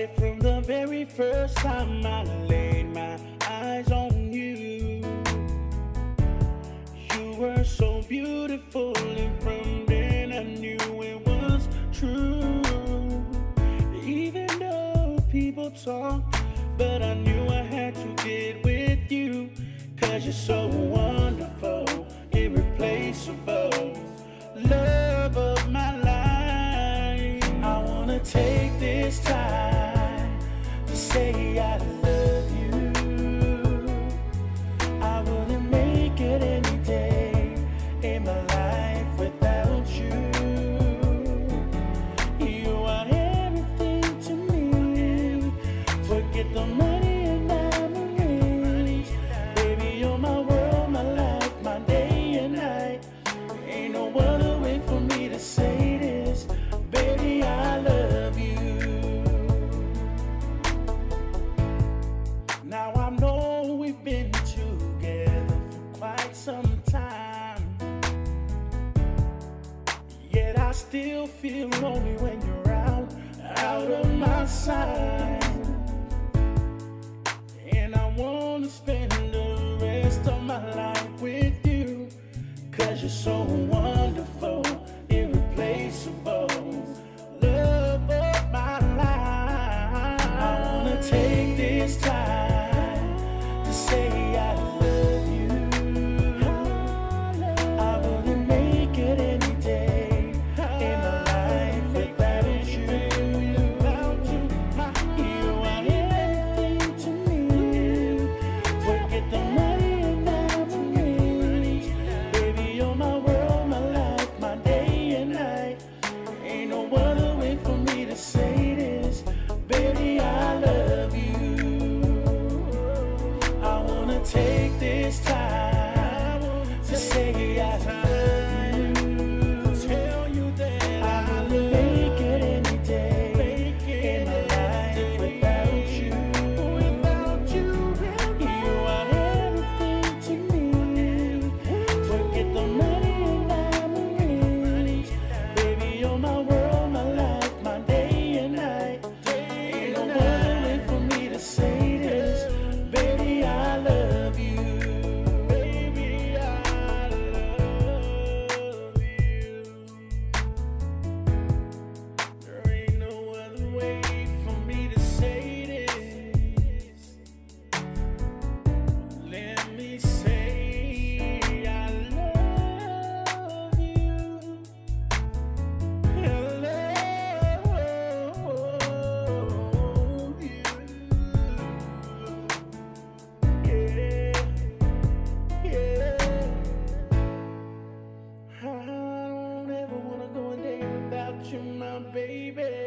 it from the very first time I laid my eyes on you. You were so beautiful, and from then I knew it was true. Even though people talk, but I knew I had to get with you. 'Cause you're so wonderful, irreplaceable, love of my life. I wanna take this time to say I love you. I wouldn't make it any day in my life without you. You are everything to me. Forget the money and diamonds. Baby, you're my world, my life, my day and night. Ain't no other way for me to say this. Baby, I love you. Now I know we've been together for quite some time, yet I still feel lonely when you're out of my sight. And I wanna spend the rest of my life with you. 'Cause you're so wonderful, irreplaceable, love of my life. I wanna take this time to say I love you. I wouldn't make it any day in my life without you. You are everything to me. Forget the money and diamonds. Baby, you're my world, my life, my day and night. Ain't no other way for me to say this. Baby, I love you. I wanna take this time to say I love you. Tell you that I will make it any day in my life without you. You are everything to me. Forget the money and diamonds. Baby, you're my world, my life, my day and night. Ain't no other way for me to say this. Baby, I love you. Baby, I love you. There ain't no other way for me to say this. Let me say I love you. I love you. Yeah, yeah. I don't ever wanna go a day without you, my baby.